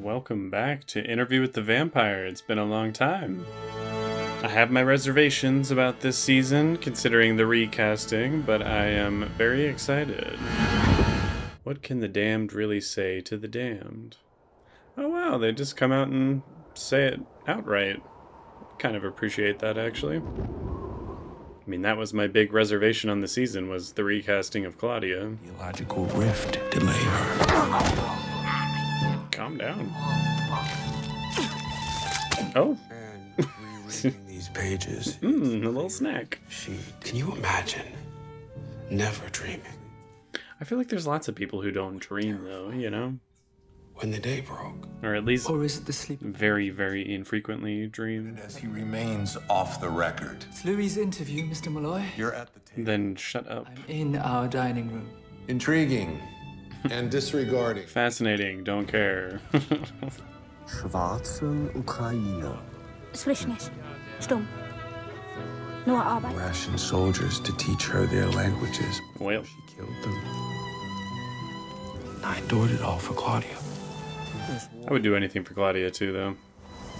welcome back to Interview with the Vampire. It's been a long time. I have my reservations about this season, considering the recasting, but I am very excited. What can the damned really say to the damned? Oh wow, they just come out and say it outright. Kind of appreciate that, actually. I mean, that was my big reservation on the season, was the recasting of Claudia. Theological rift delay her. Calm down. Oh. And rereading these pages. A little snack. Can you imagine never dreaming? I feel like there's lots of people who don't dream, though, you know? When the day broke. Or at least Or is it the sleep? very, very infrequently dream. As he remains off the record. It's Louis' interview, Mr. Malloy. You're at the table. Then shut up. I'm in our dining room. Intriguing and disregarding. Fascinating, don't care. Schwarze Ukraine. Sprich nicht. Stumm. Nur Arbeit. Ration soldiers to teach her their languages. Well. She killed them. I endured it all for Claudia. I would do anything for Claudia, too, though.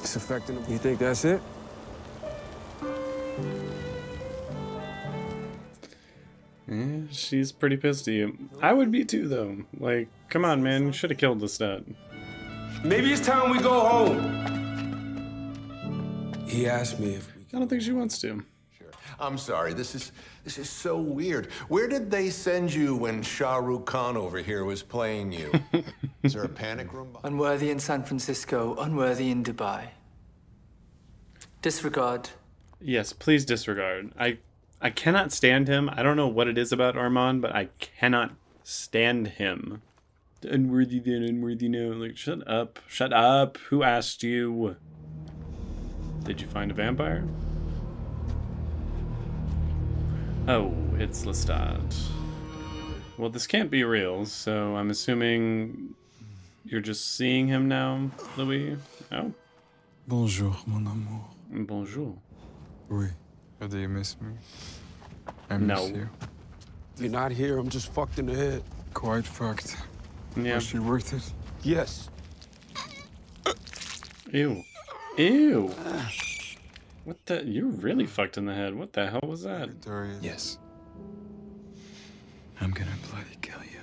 It's affecting them. You think that's it? Yeah, she's pretty pissed at you. I would be, too, though. Like, come on, man. Should have killed the stud. Maybe it's time we go home. He asked me if we I don't think she wants to. Sure. I'm sorry, this is so weird. Where did they send you when Shah Rukh Khan over here was playing you? Is there a panic room? Unworthy in San Francisco, unworthy in Dubai. Disregard. Yes, please disregard. I cannot stand him. I don't know what it is about Armand, but I cannot stand him. Unworthy then, unworthy now. Like, shut up. Shut up. Who asked you? Did you find a vampire? Oh, it's Lestat. Well, this can't be real, so I'm assuming you're just seeing him now, Louis? Oh. Bonjour, mon amour. Bonjour. Oui. Do you miss me? I miss you. You're not here, I'm just fucked in the head. Quite fucked. Yeah. Was she worth it? Yes. Ew. Ew. What the? You're really fucked in the head. What the hell was that? Victorious. Yes. I'm gonna bloody kill you.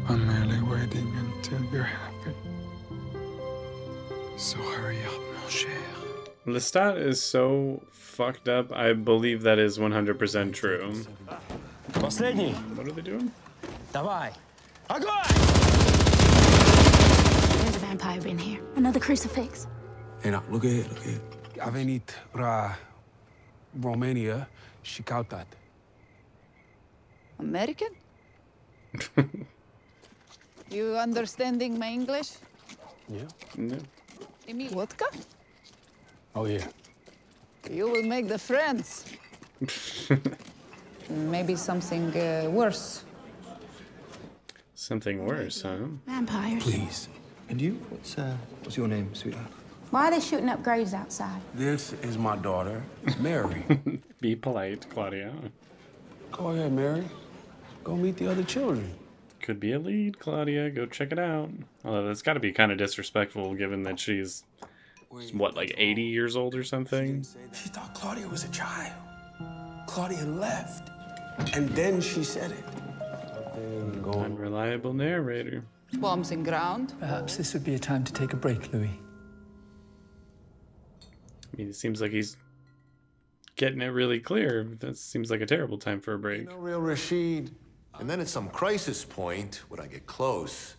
I'm merely waiting until you're happy. So hurry up, mon cher. Lestat is so fucked up. I believe that is 100% true. Последний. What are they doing? Давай. Огонь! There's a vampire in here. Another crucifix. Hey, now, look ahead, look ahead. A venit Romania și cautat. American? You understanding my English? Yeah. No. Vodka? Oh, yeah. You will make the friends. Maybe something worse. Something worse, huh? Vampires. Please. And you? What's your name, sweetheart? Why are they shooting up graves outside? This is my daughter, Mary. Be polite, Claudia. Go ahead, Mary. Go meet the other children. Could be a lead, Claudia. Go check it out. Although that's got to be kind of disrespectful, given that she's, what, like 80 years old or something? She thought Claudia was a child. Claudia left. And then she said it. Unreliable narrator. Bombs in ground. Perhaps this would be a time to take a break, Louis. I mean, it seems like he's getting it really clear. That seems like a terrible time for a break. No real Rashid. And then at some crisis point, when I get close,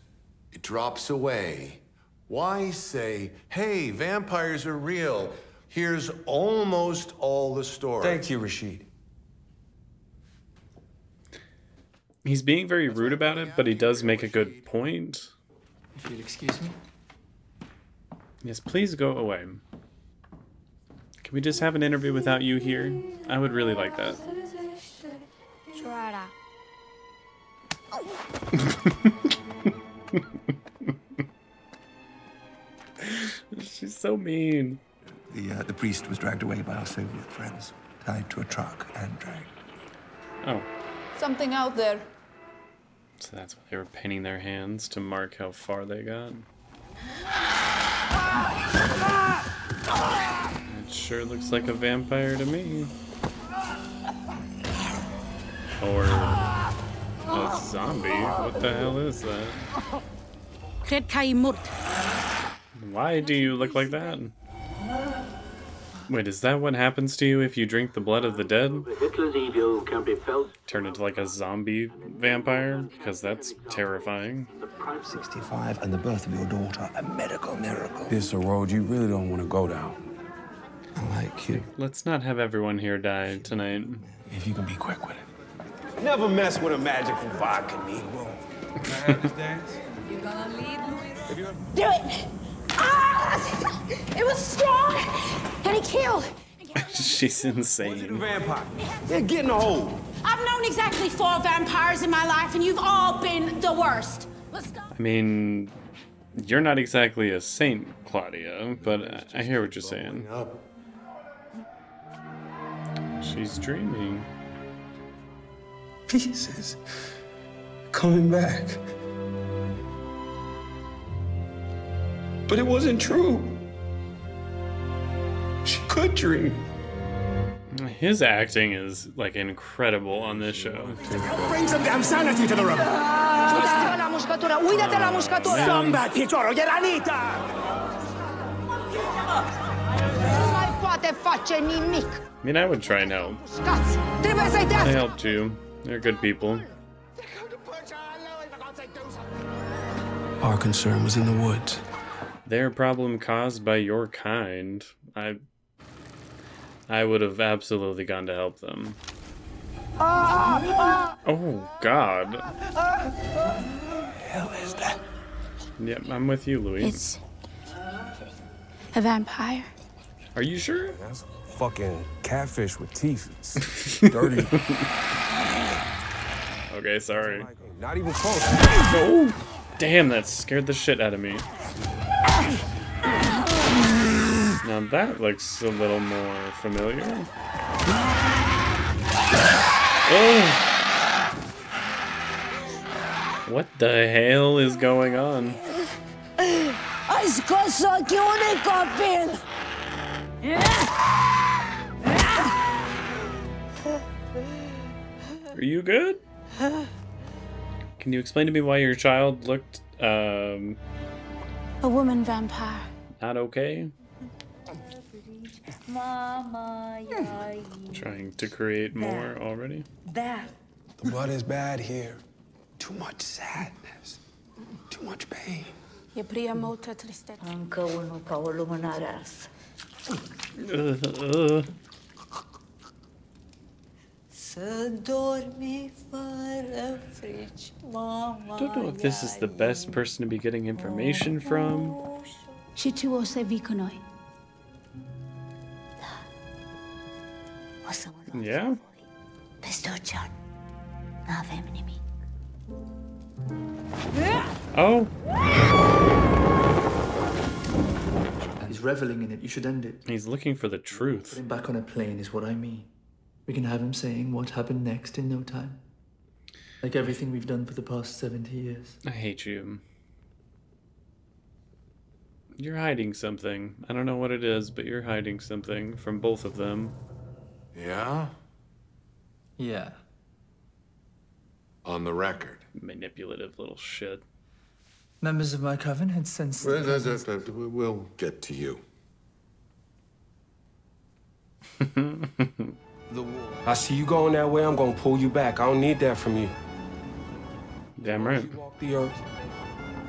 it drops away. Why say, hey, vampires are real. Here's almost all the story. Thank you, Rashid. He's being very rude about it, but he does make a good point. If you'll excuse me. Yes, please go away. Can we just have an interview without you here? I would really like that. She's so mean. The priest was dragged away by our Soviet friends, tied to a truck and dragged. Oh. Something out there. So that's why they were painting their hands to mark how far they got. It sure looks like a vampire to me. Or a zombie. What the hell is that? Why do you look like that? Wait, is that what happens to you if you drink the blood of the dead? Turn into like a zombie vampire? Because that's terrifying. 65 and the birth of your daughter, a medical miracle. This is a road you really don't want to go down. I like you. Let's not have everyone here die tonight. If you can be quick with it. Never mess with a magical vodka, Negro. You gonna lead, Louis? Do it! Ah! It was strong! And he killed. She's insane. Vampire. Yeah, get in the hole. I've known exactly 4 vampires in my life, and you've all been the worst. Let's stop. I mean, you're not exactly a saint, Claudia, but I hear what you're saying. She's dreaming. Pieces coming back. But it wasn't true. She could dream. His acting is like incredible on this show. Bring some damn sanity to the room. Somebody, Pietro, get Anita! I mean, I would try and help. I helped you. They're good people. Our concern was in the woods. Their problem caused by your kind. I would have absolutely gone to help them. Oh, God. Hell is that? Yep, I'm with you, Louis. It's a vampire. Are you sure? That's fucking catfish with teeth. It's dirty. Okay, sorry. Not even close. Oh, damn, that scared the shit out of me. Now that looks a little more familiar. Oh. What the hell is going on? Are you good? Can you explain to me why your child looked, A woman vampire. not okay? Trying to create more already? The blood is bad here. Too much sadness. Too much pain. Încă unul ca o lumânăreasă. Să dormi fără frici, mama. Don't know if this is the best person to be getting information from. Și tu o să vii cu noi. O să mă luați Yeah? peste ocean. N-avem nimic. Oh, He's reveling in it. You should end it. he's looking for the Put truth. him back on a plane is what I mean. We can have him saying what happened next in no time. Like everything we've done for the past 70 years. I hate you. You're hiding something. I don't know what it is, but you're hiding something from both of them. Yeah? Yeah. On the record. Manipulative little shit. Members of my coven had sensed... We'll get to you. I see you going that way, I'm gonna pull you back. I don't need that from you. Damn right. You walk the earth,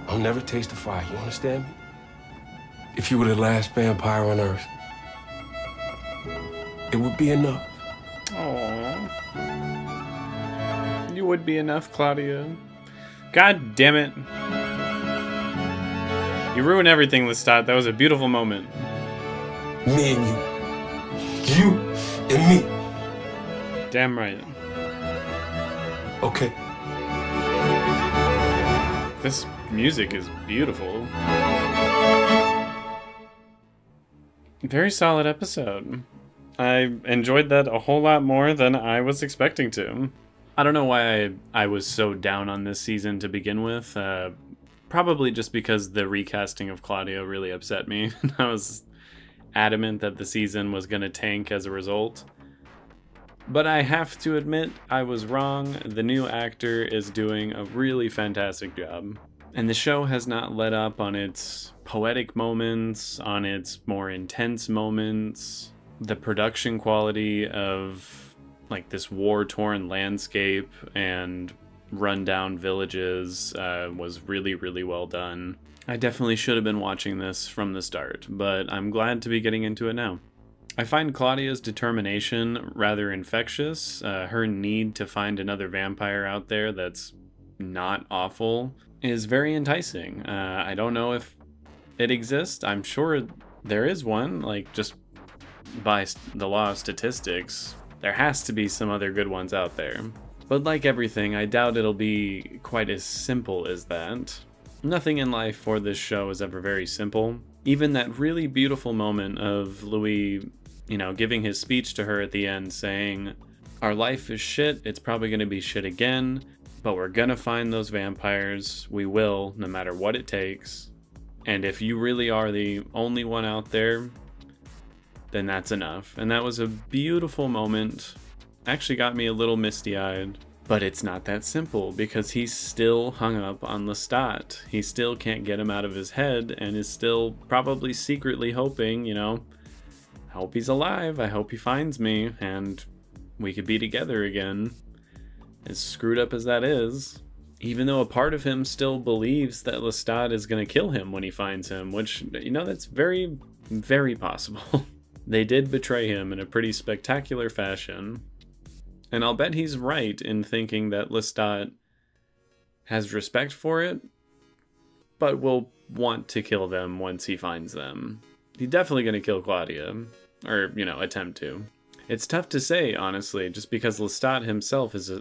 I'll never taste the fire. You understand me? If you were the last vampire on earth, it would be enough. Aww. You would be enough, Claudia. God damn it. You ruined everything, Lestat. That was a beautiful moment. Me and you. You and me. Damn right. Okay. This music is beautiful. Very solid episode. I enjoyed that a whole lot more than I was expecting to. I don't know why I was so down on this season to begin with. Probably just because the recasting of Claudio really upset me. I was adamant that the season was going to tank as a result. But I have to admit, I was wrong. The new actor is doing a really fantastic job. And the show has not let up on its poetic moments, on its more intense moments. The production quality of like this war-torn landscape and rundown villages was really, really well done. I definitely should have been watching this from the start, but I'm glad to be getting into it now. I find Claudia's determination rather infectious. Her need to find another vampire out there that's not awful is very enticing. I don't know if it exists. I'm sure there is one, like just by the law of statistics. There has to be some other good ones out there. But like everything, I doubt it'll be quite as simple as that. Nothing in life for this show is ever very simple. Even that really beautiful moment of Louis, you know, giving his speech to her at the end saying, "Our life is shit, it's probably gonna be shit again, but we're gonna find those vampires. We will, no matter what it takes. And if you really are the only one out there, then that's enough." And that was a beautiful moment. Actually got me a little misty-eyed. But it's not that simple, because he's still hung up on Lestat. He still can't get him out of his head, and is still probably secretly hoping, you know, I hope he's alive, I hope he finds me, and we could be together again. As screwed up as that is, even though a part of him still believes that Lestat is going to kill him when he finds him, which, you know, that's very, very possible. They did betray him in a pretty spectacular fashion. And I'll bet he's right in thinking that Lestat has respect for it, but will want to kill them once he finds them. He's definitely going to kill Claudia, or, you know, attempt to. It's tough to say, honestly, just because Lestat himself is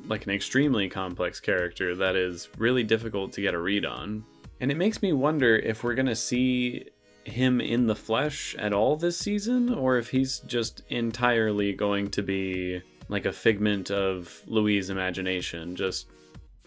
like an extremely complex character that is really difficult to get a read on. And it makes me wonder if we're going to see him in the flesh at all this season, or if he's just entirely going to be like a figment of Louis' imagination, just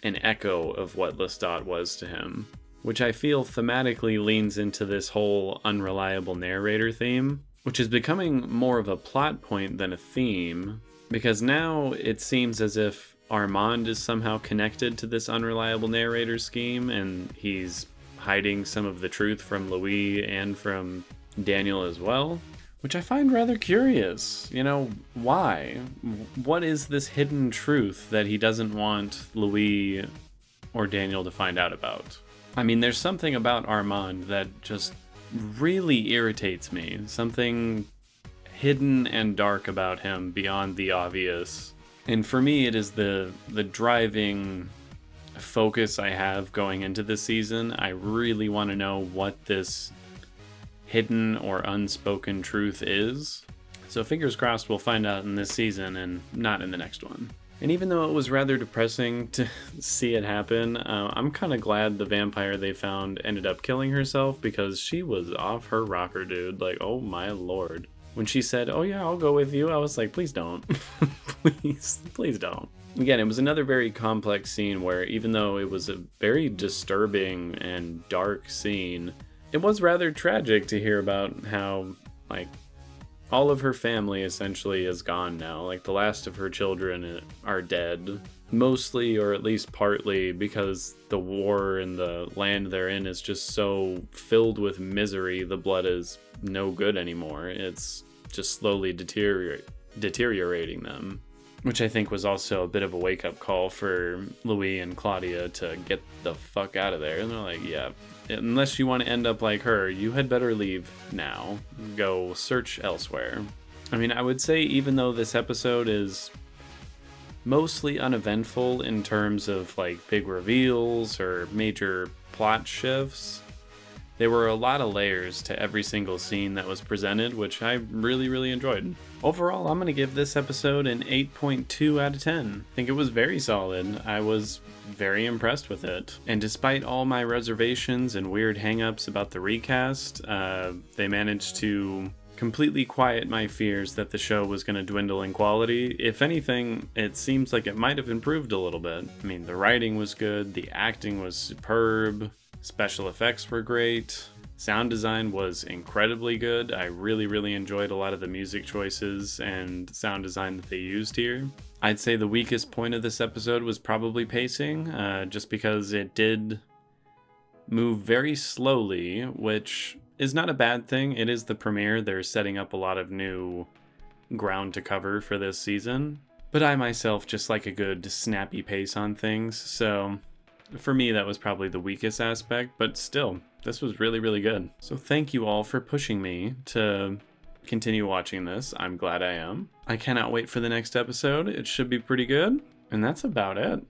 an echo of what Lestat was to him. Which I feel thematically leans into this whole unreliable narrator theme, which is becoming more of a plot point than a theme, because now it seems as if Armand is somehow connected to this unreliable narrator scheme, and he's hiding some of the truth from Louis and from Daniel as well. Which I find rather curious. You know, why? What is this hidden truth that he doesn't want Louis or Daniel to find out about? I mean, there's something about Armand that just really irritates me. Something hidden and dark about him beyond the obvious. And for me, it is the driving focus I have going into this season. I really want to know what this hidden or unspoken truth is. So fingers crossed we'll find out in this season and not in the next one. And even though it was rather depressing to see it happen, I'm kind of glad the vampire they found ended up killing herself, because she was off her rocker, dude. Like, oh my lord. When she said, "Oh yeah, I'll go with you," I was like, please don't. please don't. Again, it was another very complex scene where, even though it was a very disturbing and dark scene, it was rather tragic to hear about how, like, all of her family essentially is gone now. Like, the last of her children are dead. Mostly, or at least partly, because the war and the land they're in is just so filled with misery, the blood is no good anymore. It's just slowly deteriorating them. Which I think was also a bit of a wake-up call for Louis and Claudia to get the fuck out of there. And they're like, yeah, unless you want to end up like her, you had better leave now. Go search elsewhere. I mean, I would say even though this episode is mostly uneventful in terms of like big reveals or major plot shifts, there were a lot of layers to every single scene that was presented, which I really, really enjoyed. Overall, I'm going to give this episode an 8.2 out of 10. I think it was very solid. I was very impressed with it. And despite all my reservations and weird hangups about the recast, they managed to completely quiet my fears that the show was going to dwindle in quality. If anything, it seems like it might have improved a little bit. I mean, the writing was good, the acting was superb, special effects were great, sound design was incredibly good. I really enjoyed a lot of the music choices and sound design that they used here. I'd say the weakest point of this episode was probably pacing, just because it did move very slowly, which is not a bad thing. It is the premiere. They're setting up a lot of new ground to cover for this season. But I myself just like a good snappy pace on things, so for me that was probably the weakest aspect, but still, this was really good. So thank you all for pushing me to continue watching this. I'm glad I am. I cannot wait for the next episode. It should be pretty good, and that's about it.